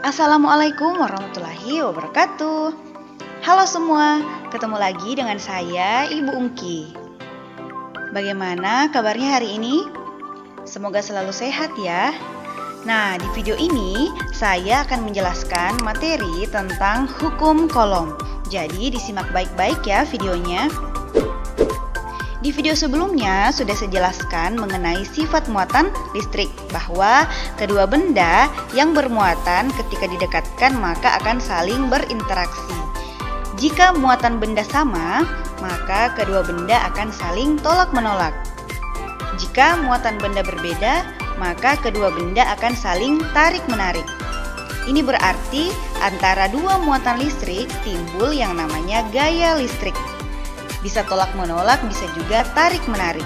Assalamualaikum warahmatullahi wabarakatuh. Halo semua, ketemu lagi dengan saya Ibu Ungki. Bagaimana kabarnya hari ini? Semoga selalu sehat ya. Nah, di video ini saya akan menjelaskan materi tentang hukum kolom. Jadi disimak baik-baik ya videonya. Di video sebelumnya sudah saya jelaskan mengenai sifat muatan listrik, bahwa kedua benda yang bermuatan ketika didekatkan maka akan saling berinteraksi. Jika muatan benda sama, maka kedua benda akan saling tolak-menolak. Jika muatan benda berbeda, maka kedua benda akan saling tarik-menarik. Ini berarti antara dua muatan listrik timbul yang namanya gaya listrik. Bisa tolak-menolak, bisa juga tarik-menarik.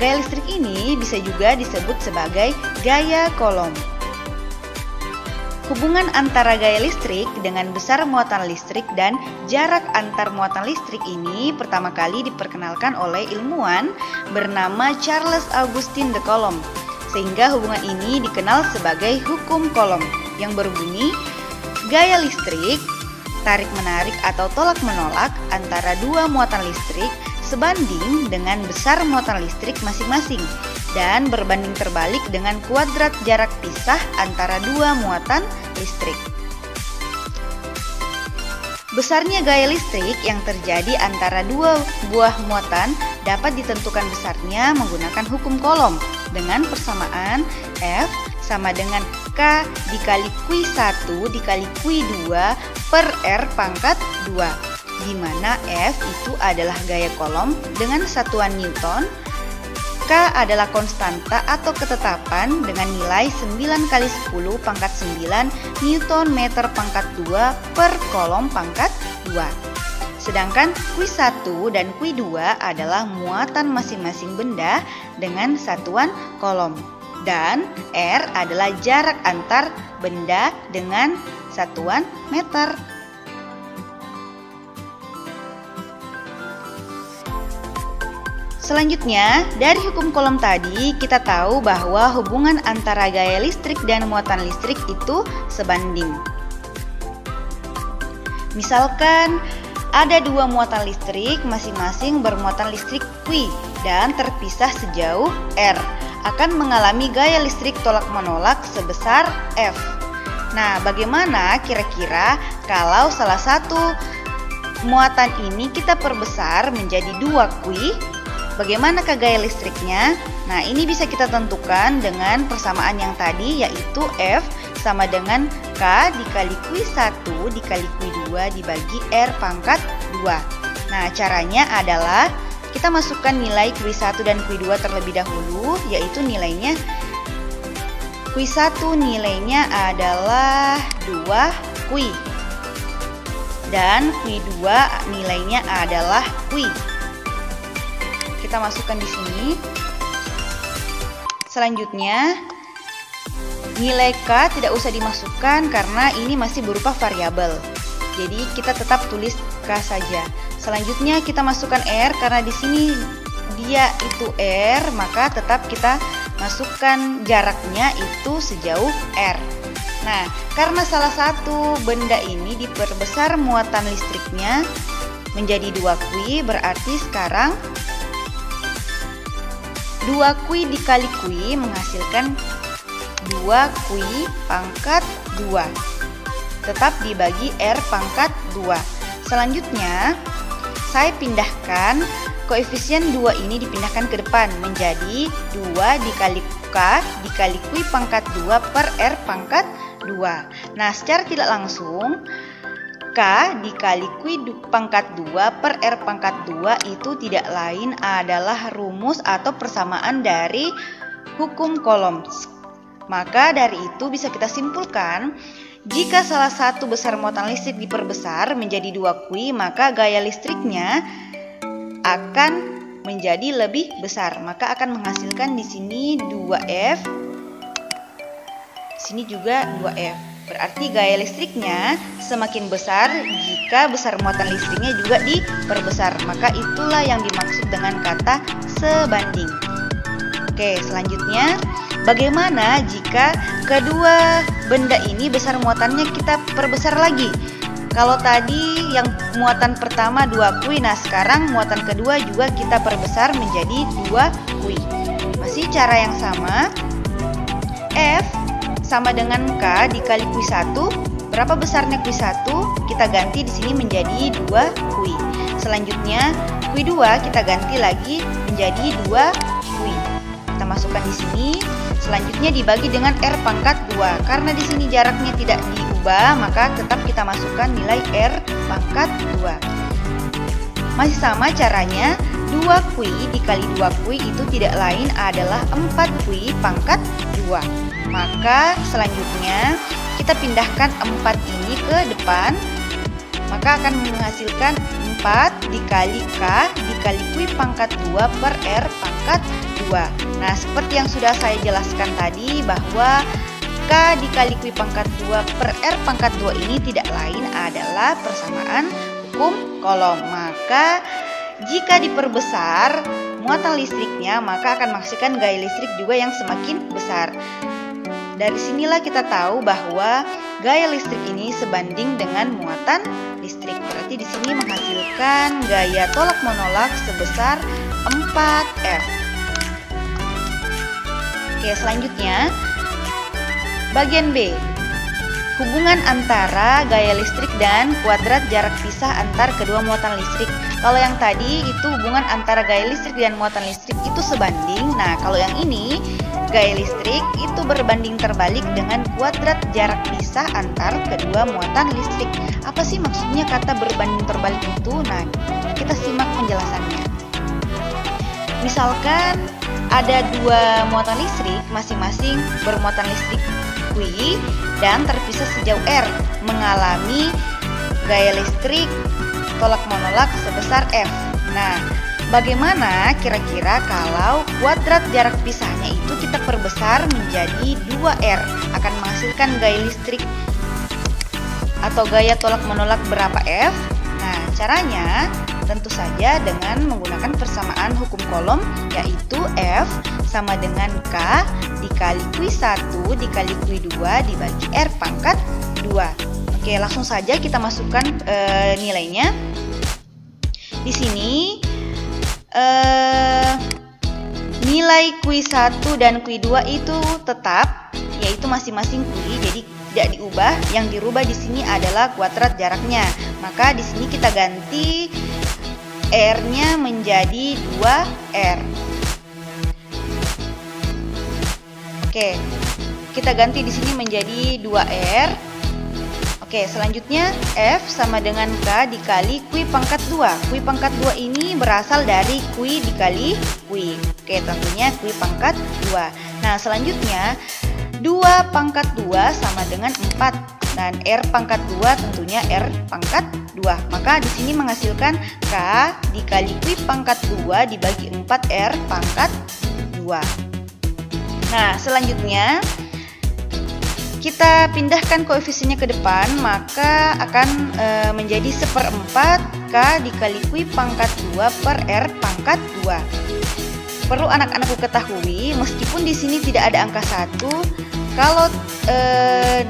Gaya listrik ini bisa juga disebut sebagai gaya kolom. Hubungan antara gaya listrik dengan besar muatan listrik dan jarak antar muatan listrik ini pertama kali diperkenalkan oleh ilmuwan bernama Charles Augustin de Coulomb. Sehingga hubungan ini dikenal sebagai hukum kolom yang berbunyi gaya listrik tarik-menarik atau tolak-menolak antara dua muatan listrik sebanding dengan besar muatan listrik masing-masing dan berbanding terbalik dengan kuadrat jarak pisah antara dua muatan listrik. Besarnya gaya listrik yang terjadi antara dua buah muatan dapat ditentukan besarnya menggunakan hukum kolom dengan persamaan F sama dengan K dikali Q1 dikali Q2 per R pangkat 2, di mana F itu adalah gaya kolom dengan satuan Newton, K adalah konstanta atau ketetapan dengan nilai 9 kali 10 pangkat 9 Newton meter pangkat 2 per kolom pangkat 2. Sedangkan Q1 dan Q2 adalah muatan masing-masing benda dengan satuan kolom. Dan R adalah jarak antar benda dengan satuan meter. Selanjutnya, dari hukum kolom tadi kita tahu bahwa hubungan antara gaya listrik dan muatan listrik itu sebanding. Misalkan ada dua muatan listrik masing-masing bermuatan listrik Q dan terpisah sejauh R, akan mengalami gaya listrik tolak-menolak sebesar F. Nah, bagaimana kira-kira kalau salah satu muatan ini kita perbesar menjadi 2Q? Bagaimana gaya listriknya? Nah, ini bisa kita tentukan dengan persamaan yang tadi, yaitu F sama dengan K dikali Q1 dikali Q2 dibagi R pangkat 2. Nah, caranya adalah kita masukkan nilai Q1 dan Q2 terlebih dahulu, yaitu nilainya Q1 nilainya adalah 2Q dan Q2 nilainya adalah Q. Kita masukkan di sini. Selanjutnya nilai K tidak usah dimasukkan karena ini masih berupa variabel. Jadi kita tetap tulis K saja. Selanjutnya kita masukkan R karena di sini dia itu R, maka tetap kita masukkan jaraknya itu sejauh R. Nah, karena salah satu benda ini diperbesar muatan listriknya menjadi 2Q, berarti sekarang 2Q dikali Q menghasilkan 2Q pangkat 2. Tetap dibagi R pangkat 2. Selanjutnya saya pindahkan koefisien 2 ini dipindahkan ke depan menjadi 2 dikali K dikali Q pangkat 2 per R pangkat 2. Nah, secara tidak langsung K dikali Q pangkat 2 per R pangkat 2 itu tidak lain adalah rumus atau persamaan dari hukum kolom. Maka dari itu bisa kita simpulkan, jika salah satu besar muatan listrik diperbesar menjadi 2Q, maka gaya listriknya akan menjadi lebih besar. Maka akan menghasilkan di sini 2F, sini juga 2F. Berarti gaya listriknya semakin besar jika besar muatan listriknya juga diperbesar. Maka itulah yang dimaksud dengan kata sebanding. Oke, selanjutnya bagaimana jika kedua benda ini besar muatannya kita perbesar lagi. Kalau tadi yang muatan pertama 2 kui, nah sekarang muatan kedua juga kita perbesar menjadi 2 kui. Masih cara yang sama. F sama dengan K dikali kui 1. Berapa besarnya kui 1? Kita ganti di sini menjadi 2 kui. Selanjutnya kui 2 kita ganti lagi menjadi 2 kui. Kita masukkan di sini. Selanjutnya dibagi dengan R pangkat 2. Karena di sini jaraknya tidak diubah, maka tetap kita masukkan nilai R pangkat 2. Masih sama caranya, 2 kui dikali 2 kui itu tidak lain adalah 4 kui pangkat 2. Maka selanjutnya kita pindahkan 4 ini ke depan, maka akan menghasilkan 4 dikali K dikali kui pangkat 2 per R pangkat 2. Nah, seperti yang sudah saya jelaskan tadi bahwa K dikali kui pangkat 2 per R pangkat 2 ini tidak lain adalah persamaan hukum Coulomb. Maka jika diperbesar muatan listriknya, maka akan menghasilkan gaya listrik juga yang semakin besar. Dari sinilah kita tahu bahwa gaya listrik ini sebanding dengan muatan listrik. Berarti di sini menghasilkan gaya tolak menolak sebesar 4F. Oke, selanjutnya bagian B. Hubungan antara gaya listrik dan kuadrat jarak pisah antar kedua muatan listrik. Kalau yang tadi itu hubungan antara gaya listrik dan muatan listrik itu sebanding. Nah, kalau yang ini gaya listrik itu berbanding terbalik dengan kuadrat jarak pisah antar kedua muatan listrik. Apa sih maksudnya kata berbanding terbalik itu? Nah, kita simak penjelasannya. Misalkan ada 2 muatan listrik, masing-masing bermuatan listrik Q dan terpisah sejauh R, mengalami gaya listrik tolak menolak sebesar F. Nah, bagaimana kira-kira kalau kuadrat jarak pisahnya itu kita perbesar menjadi 2R, akan menghasilkan gaya listrik atau gaya tolak menolak berapa F? Nah, caranya tentu saja dengan menggunakan persamaan hukum Coulomb, yaitu F sama dengan K dikali Q1 dikali Q2 dibagi R pangkat 2. Oke, langsung saja kita masukkan nilainya. Di sini nilai Q1 dan Q2 itu tetap, yaitu masing-masing Q, jadi tidak diubah. Yang dirubah di sini adalah kuadrat jaraknya. Maka di sini kita ganti R-nya menjadi 2R. Oke, kita ganti di sini menjadi 2R. Oke, selanjutnya F sama dengan K dikali Q pangkat 2. Q pangkat 2 ini berasal dari Q dikali Q. Oke, tentunya Q pangkat 2. Nah, selanjutnya 2 pangkat 2 sama dengan 4. Dan R pangkat 2 tentunya R pangkat 2. Maka di sini menghasilkan K dikali Q pangkat 2 dibagi 4R pangkat 2. Nah, selanjutnya kita pindahkan koefisiennya ke depan, maka akan menjadi 1/4 K dikali Q pangkat 2 per R pangkat 2. Perlu anak-anakku ketahui, meskipun di sini tidak ada angka 1, kalau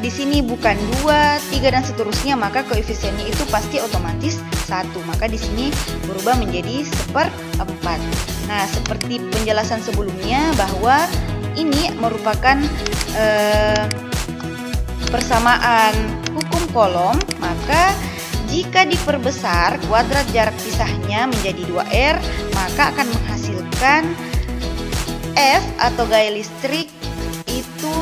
di sini bukan 2, 3 dan seterusnya, maka koefisiennya itu pasti otomatis 1. Maka di sini berubah menjadi 1/4. Nah, seperti penjelasan sebelumnya bahwa ini merupakan persamaan hukum Coulomb, maka jika diperbesar kuadrat jarak pisahnya menjadi 2R, maka akan menghasilkan F atau gaya listrik itu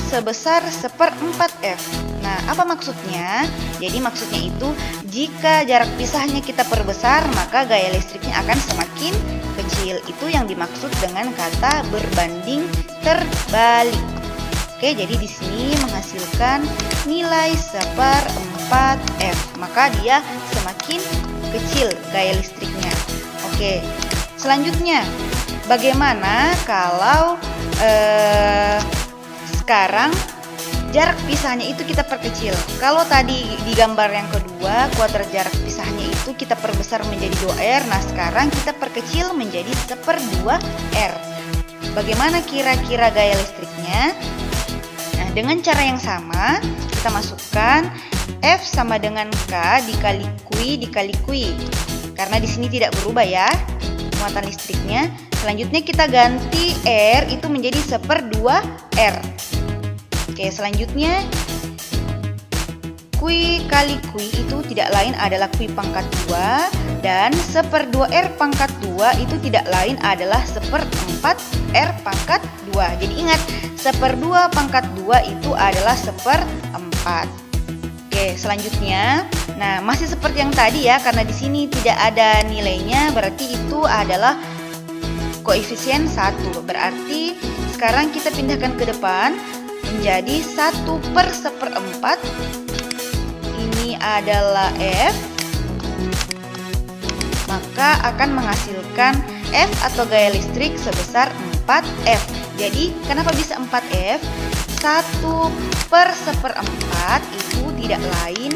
sebesar 1/4F. Nah, apa maksudnya? Jadi maksudnya itu jika jarak pisahnya kita perbesar, maka gaya listriknya akan semakin kecil. Itu yang dimaksud dengan kata berbanding terbalik. Oke, jadi di sini menghasilkan nilai 1/4F, maka dia semakin kecil gaya listriknya. Oke, selanjutnya bagaimana kalau sekarang jarak pisahnya itu kita perkecil? Kalau tadi di gambar yang kedua kuadrat jarak pisahnya itu kita perbesar menjadi 2R, nah sekarang kita perkecil menjadi 1/2R. Bagaimana kira-kira gaya listriknya? Nah, dengan cara yang sama, kita masukkan F sama dengan K dikali Q. Karena di sini tidak berubah ya muatan listriknya. Selanjutnya kita ganti R itu menjadi 1/2 R. Oke, selanjutnya Q kali Q itu tidak lain adalah Q pangkat 2, dan 1/2 R pangkat 2 itu tidak lain adalah 1/4 R pangkat 2. Jadi ingat, 1/2 pangkat 2 itu adalah 1/4. Oke, selanjutnya, nah masih seperti yang tadi ya, karena di sini tidak ada nilainya, berarti itu adalah koefisien 1. Berarti sekarang kita pindahkan ke depan menjadi 1/1/4. Ini adalah F, maka akan menghasilkan F atau gaya listrik sebesar 4F. Jadi kenapa bisa 4F? 1/1/4 itu tidak lain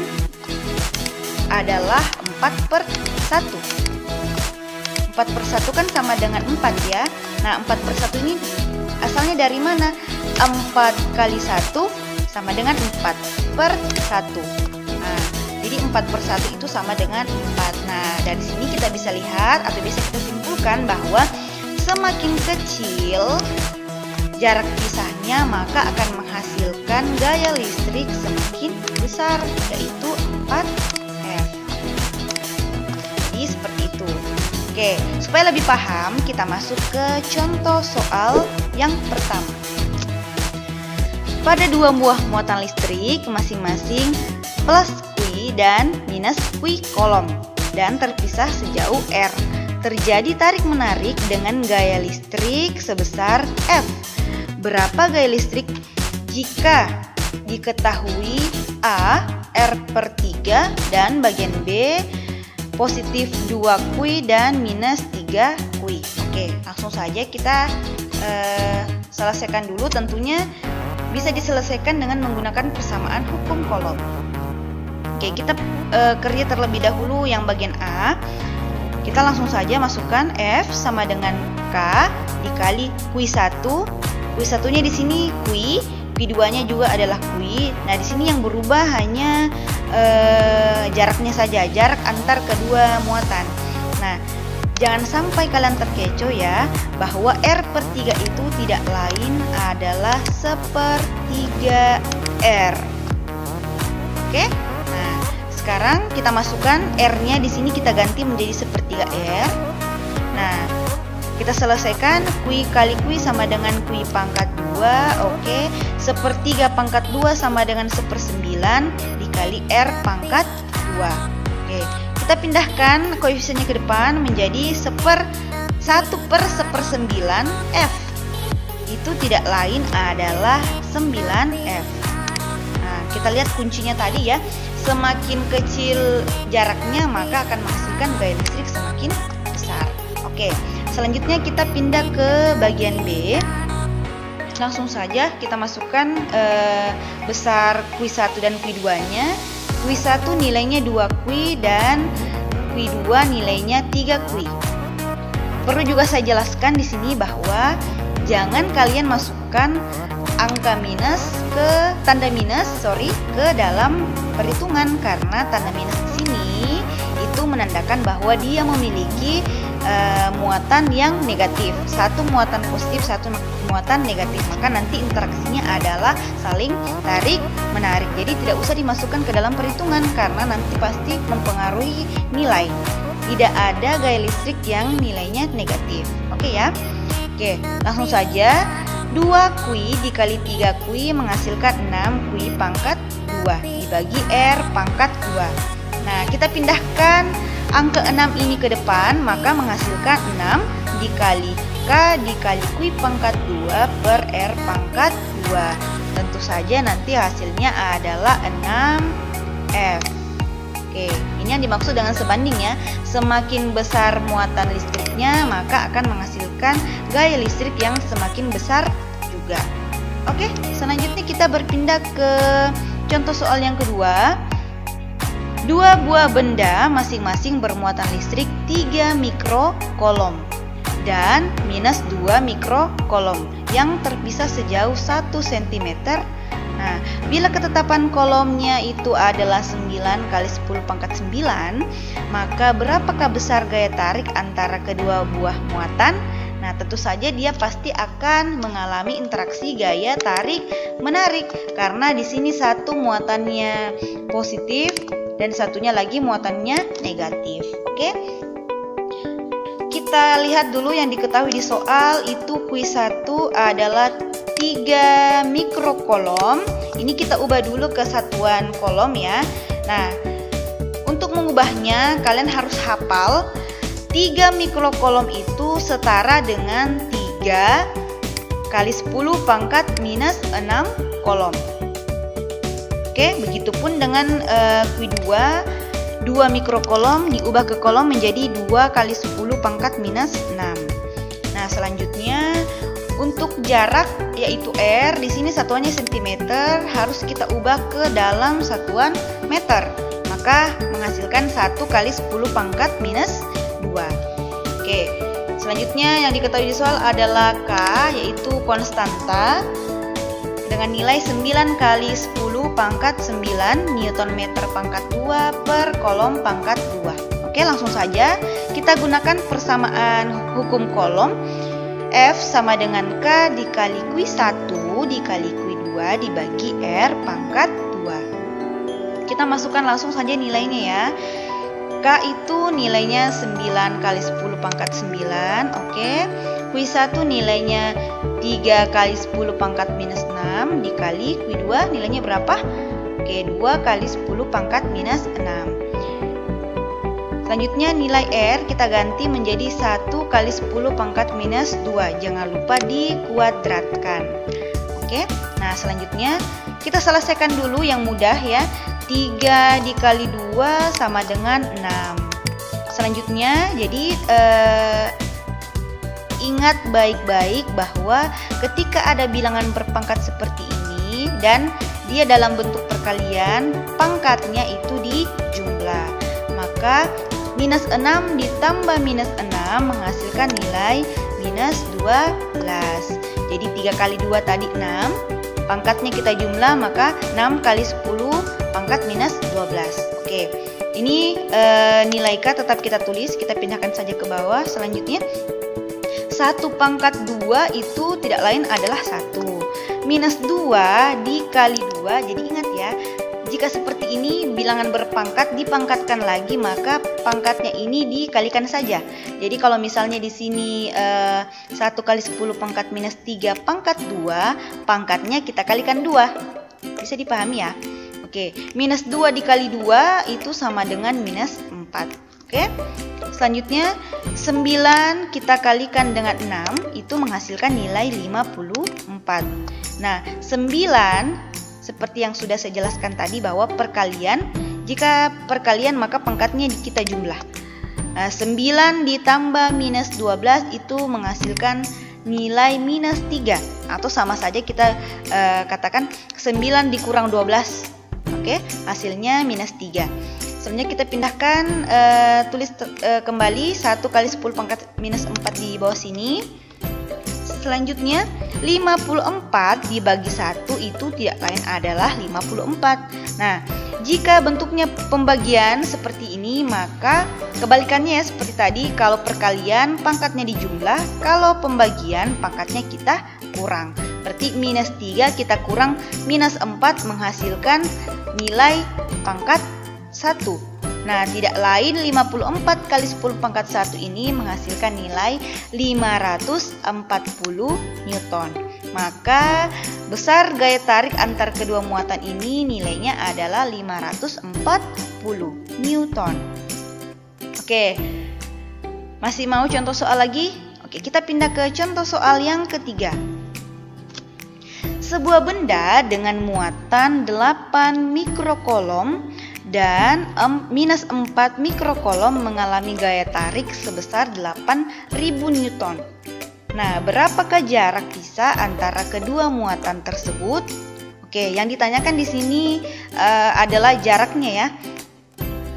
adalah 4/1. 4/1 kan sama dengan 4 ya. Nah, 4/1 ini asalnya dari mana? 4 kali 1 sama dengan 4/1. Nah, jadi 4/1 itu sama dengan 4. Nah, dari sini kita bisa lihat atau bisa kita simpulkan bahwa semakin kecil jarak pisahnya, maka akan menghasilkan gaya listrik semakin besar, yaitu 4F. Jadi seperti itu. Oke, supaya lebih paham, kita masuk ke contoh soal yang pertama. Pada dua buah muatan listrik masing-masing plus Q dan minus Q kolom dan terpisah sejauh R, terjadi tarik-menarik dengan gaya listrik sebesar F. Berapa gaya listrik jika diketahui A R/3 dan bagian B positif 2Q dan minus 3Q. Oke, langsung saja kita selesaikan dulu. Tentunya bisa diselesaikan dengan menggunakan persamaan hukum kolom. Oke, kita kerja terlebih dahulu yang bagian A. Kita langsung saja masukkan F sama dengan K dikali Q1. Q1-nya di sini Q, Q2-nya juga adalah Q. Nah, di sini yang berubah hanya jaraknya saja, jarak antar kedua muatan. Nah, jangan sampai kalian terkecoh ya, bahwa R/3 itu tidak lain adalah 1/3 R. Oke? Nah, sekarang kita masukkan R-nya di sini, kita ganti menjadi 1/3 R. Nah, kita selesaikan Q kali Q sama dengan Q pangkat 2. Oke, 1/3 pangkat 2 sama dengan 1/9 dikali R pangkat 2. Oke, kita pindahkan koefisiennya ke depan menjadi 1/1/9 F. Itu tidak lain adalah 9F. Nah, kita lihat kuncinya tadi ya. Semakin kecil jaraknya, maka akan menghasilkan gaya listrik semakin besar. Oke, selanjutnya kita pindah ke bagian B. Langsung saja kita masukkan besar Q1 dan Q2-nya. Q1 nilainya 2Q dan Q2 nilainya 3Q. Perlu juga saya jelaskan di sini bahwa jangan kalian masukkan angka minus ke ke dalam perhitungan, karena tanda minus di sini itu menandakan bahwa dia memiliki muatan yang negatif. Satu muatan positif, satu muatan negatif. Maka nanti interaksinya adalah saling tarik menarik. Jadi tidak usah dimasukkan ke dalam perhitungan karena nanti pasti mempengaruhi nilai. Tidak ada gaya listrik yang nilainya negatif. Oke ya. Oke, langsung saja. 2Q dikali 3Q menghasilkan 6Q pangkat 2 dibagi R pangkat 2. Nah, kita pindahkan angka 6 ini ke depan, maka menghasilkan 6 dikali K dikali Q pangkat 2 per R pangkat 2. Tentu saja nanti hasilnya adalah 6F. Oke, ini yang dimaksud dengan sebanding ya. Semakin besar muatan listriknya, maka akan menghasilkan gaya listrik yang semakin besar juga. Oke, selanjutnya kita berpindah ke contoh soal yang kedua. Dua buah benda masing-masing bermuatan listrik 3 mikrokolom dan minus 2 mikrokolom yang terpisah sejauh 1 cm Nah, bila ketetapan kolomnya itu adalah 9 kali 10 pangkat 9, maka berapakah besar gaya tarik antara kedua buah muatan? Nah, tentu saja dia pasti akan mengalami interaksi gaya tarik menarik karena di sini satu muatannya positif dan satunya lagi muatannya negatif. Oke? Kita lihat dulu yang diketahui di soal itu kuis 1 adalah 3 mikrokolom. Ini kita ubah dulu ke satuan kolom ya. Nah, untuk mengubahnya kalian harus hafal 3 mikrokolom itu setara dengan 3 kali 10 pangkat minus 6 kolom. Oke, begitupun dengan kuis 2 mikrokolom diubah ke kolom menjadi 2 kali 10 pangkat minus 6. Nah, selanjutnya untuk jarak yaitu R, di sini satuannya cm, harus kita ubah ke dalam satuan meter. Maka menghasilkan 1 kali 10 pangkat minus 2. Oke, selanjutnya yang diketahui di soal adalah K, yaitu konstanta dengan nilai 9 kali 10 pangkat 9 Newton meter pangkat 2 per kolom pangkat 2. Oke, langsung saja kita gunakan persamaan hukum kolom. F sama dengan K dikali kuis 1 dikali kuis 2 dibagi R pangkat 2. Kita masukkan langsung saja nilainya ya. K itu nilainya 9 kali 10 pangkat 9. Oke. Kuis 1 nilainya 3 kali 10 pangkat minus 6 dikali kuis 2 nilainya berapa? Oke, 2 kali 10 pangkat minus 6. Selanjutnya nilai R kita ganti menjadi 1 kali 10 pangkat minus 2. Jangan lupa dikuadratkan. Oke, nah selanjutnya kita selesaikan dulu yang mudah ya. 3 dikali 2 sama dengan 6. Selanjutnya jadi ingat baik-baik bahwa ketika ada bilangan berpangkat seperti ini dan dia dalam bentuk perkalian, pangkatnya itu dijumlah. Maka minus 6 ditambah minus 6 menghasilkan nilai minus 12. Jadi 3 kali 2 tadi 6, pangkatnya kita jumlah maka 6 kali 10 pangkat minus 12. Oke, ini nilai K tetap kita tulis, kita pindahkan saja ke bawah. Selanjutnya 1 pangkat 2 itu tidak lain adalah 1. Minus 2 dikali 2, jadi ingat ya, jika seperti ini bilangan berpangkat dipangkatkan lagi maka pangkatnya ini dikalikan saja. Jadi kalau misalnya di sini 1 kali 10 pangkat minus 3 pangkat 2, pangkatnya kita kalikan 2. Bisa dipahami ya? Oke, minus 2 dikali 2 itu sama dengan minus 4. Oke. Selanjutnya 9 kita kalikan dengan 6 itu menghasilkan nilai 54. Nah, 9 seperti yang sudah saya jelaskan tadi bahwa perkalian, jika perkalian maka pangkatnya kita jumlah. 9 ditambah minus 12 itu menghasilkan nilai minus 3. Atau sama saja kita katakan 9 dikurang 12. Oke, hasilnya minus 3. Selanjutnya kita pindahkan, tulis kembali 1 kali 10 pangkat minus 4 di bawah sini. Selanjutnya 54 dibagi 1 itu tidak lain adalah 54. Nah, jika bentuknya pembagian seperti ini maka kebalikannya ya, seperti tadi, kalau perkalian pangkatnya dijumlah, kalau pembagian pangkatnya kita kurang. Berarti minus 3 kita kurang minus 4 menghasilkan nilai pangkat 1. Nah, tidak lain 54 kali 10 pangkat 1 ini menghasilkan nilai 540 Newton. Maka besar gaya tarik antar kedua muatan ini nilainya adalah 540 Newton. Oke, masih mau contoh soal lagi? Oke, kita pindah ke contoh soal yang ketiga. Sebuah benda dengan muatan 8 mikrokolom dan minus 4 mikrokolom mengalami gaya tarik sebesar 8.000 Newton. Nah, berapakah jarak pisah antara kedua muatan tersebut? Oke, yang ditanyakan di sini adalah jaraknya ya.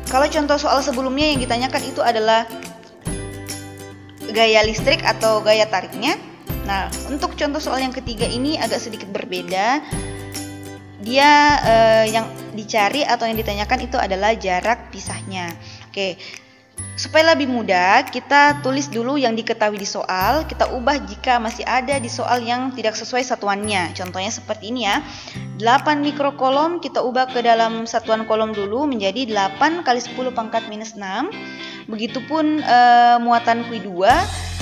Kalau contoh soal sebelumnya yang ditanyakan itu adalah gaya listrik atau gaya tariknya. Nah, untuk contoh soal yang ketiga ini agak sedikit berbeda. dia yang dicari atau yang ditanyakan itu adalah jarak pisahnya. Oke. Supaya lebih mudah, kita tulis dulu yang diketahui di soal, kita ubah jika masih ada di soal yang tidak sesuai satuannya. Contohnya seperti ini ya. 8 mikrokolom kita ubah ke dalam satuan kolom dulu menjadi 8 kali 10 pangkat minus 6. Begitupun muatan Q2,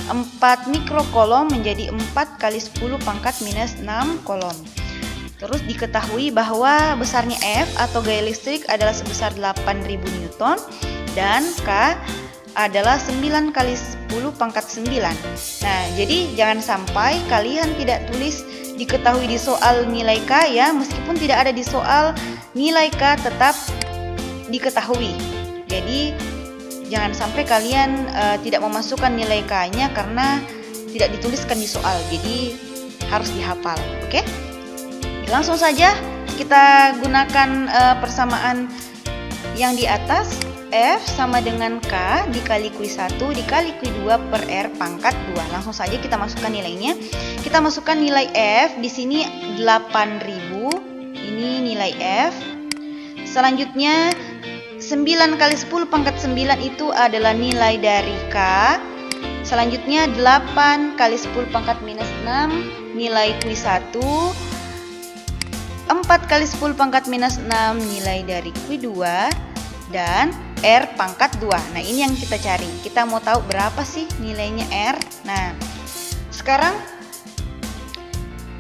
4 mikrokolom menjadi 4 kali 10 pangkat minus 6 kolom. Terus diketahui bahwa besarnya F atau gaya listrik adalah sebesar 8000 Newton dan K adalah 9 kali 10 pangkat 9. Nah, jadi jangan sampai kalian tidak tulis diketahui di soal nilai K ya, meskipun tidak ada di soal nilai K tetap diketahui. Jadi jangan sampai kalian tidak memasukkan nilai K-nya karena tidak dituliskan di soal. Jadi harus dihafal, oke? Langsung saja kita gunakan persamaan yang di atas. F sama dengan K dikali Q1 dikali Q2 per R pangkat 2. Langsung saja kita masukkan nilainya. Kita masukkan nilai F di sini 8000. Ini nilai F. Selanjutnya 9 kali 10 pangkat 9 itu adalah nilai dari K. Selanjutnya 8 kali 10 pangkat minus 6 nilai Q1. 4 kali 10 pangkat minus 6 nilai dari Q2 dan R pangkat 2. Nah, ini yang kita cari. Kita mau tahu berapa sih nilainya R. Nah, sekarang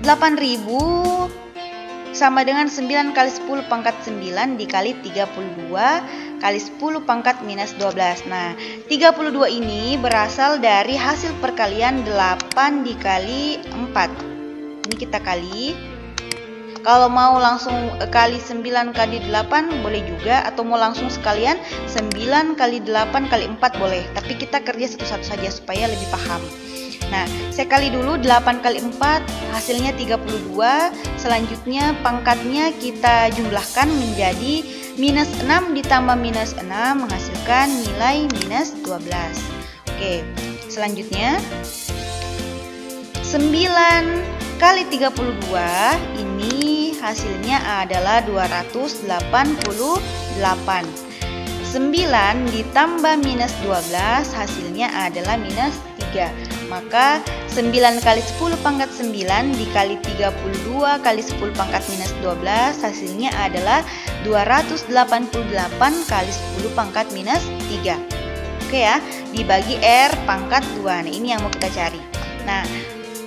8000 sama dengan 9 kali 10 pangkat 9 dikali 32 kali 10 pangkat minus 12. Nah, 32 ini berasal dari hasil perkalian 8 dikali 4. Ini kita kali. Kalau mau langsung kali 9 kali 8 boleh juga, atau mau langsung sekalian 9 kali 8 kali 4 boleh. Tapi kita kerja satu-satu saja supaya lebih paham. Nah, saya kali dulu 8 kali 4 hasilnya 32. Selanjutnya pangkatnya kita jumlahkan menjadi minus 6 ditambah minus 6 menghasilkan nilai minus 12. Oke, selanjutnya 9 kali 32 ini hasilnya adalah 288. 9 ditambah minus 12 hasilnya adalah minus 3. Maka 9 kali 10 pangkat 9 dikali 32 kali 10 pangkat minus 12 hasilnya adalah 288 kali 10 pangkat minus 3. Oke ya, dibagi R pangkat 2. Nah, ini yang mau kita cari. Nah,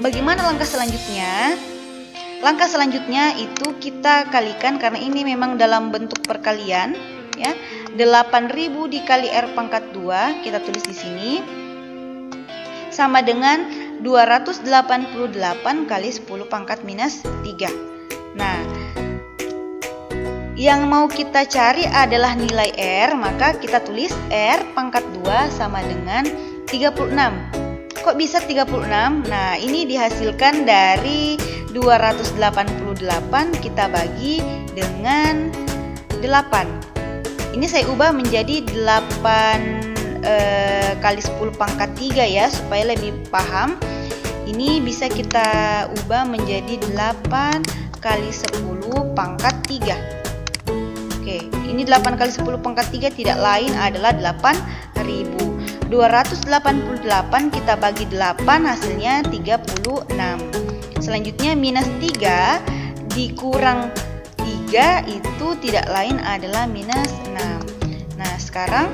bagaimana langkah selanjutnya? Langkah selanjutnya itu kita kalikan karena ini memang dalam bentuk perkalian ya. 8000 dikali R pangkat 2 kita tulis di sini sama dengan 288 kali 10 pangkat minus 3. Nah, yang mau kita cari adalah nilai R, maka kita tulis R pangkat 2 sama dengan 36. Kok bisa 36? Nah, ini dihasilkan dari 288 kita bagi dengan 8. Ini saya ubah menjadi 8 kali 10 pangkat 3 ya, supaya lebih paham. Ini bisa kita ubah menjadi 8 kali 10 pangkat 3. Oke, ini 8 kali 10 pangkat 3 tidak lain adalah 8000. 288 kita bagi 8 hasilnya 36. Selanjutnya minus 3 dikurang 3 itu tidak lain adalah minus 6. Nah, sekarang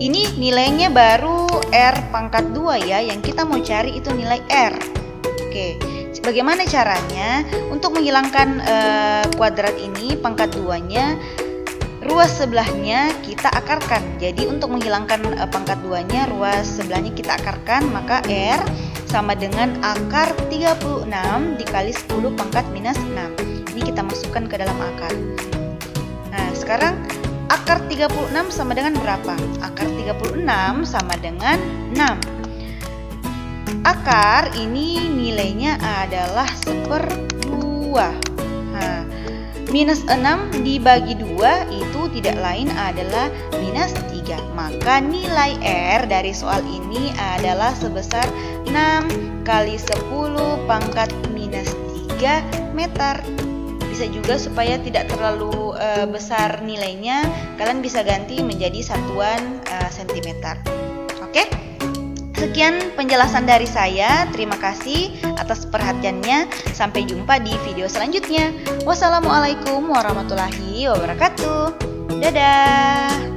ini nilainya baru R pangkat 2 ya. Yang kita mau cari itu nilai R. Oke, bagaimana caranya? Untuk menghilangkan kuadrat ini, pangkat 2-nya, ruas sebelahnya kita akarkan. Jadi untuk menghilangkan pangkat 2-nya, ruas sebelahnya kita akarkan. Maka R sama dengan akar 36 dikali 10 pangkat minus 6. Ini kita masukkan ke dalam akar. Nah, sekarang akar 36 sama dengan berapa? Akar 36 sama dengan 6. Akar ini nilainya adalah 1/2. Nah, minus 6 dibagi 2 itu tidak lain adalah minus 3. Maka nilai R dari soal ini adalah sebesar 6 kali 10 pangkat minus 3 meter. Bisa juga supaya tidak terlalu besar nilainya, kalian bisa ganti menjadi satuan sentimeter. Oke? Sekian penjelasan dari saya. Terima kasih atas perhatiannya. Sampai jumpa di video selanjutnya. Wassalamualaikum warahmatullahi wabarakatuh. Dadah.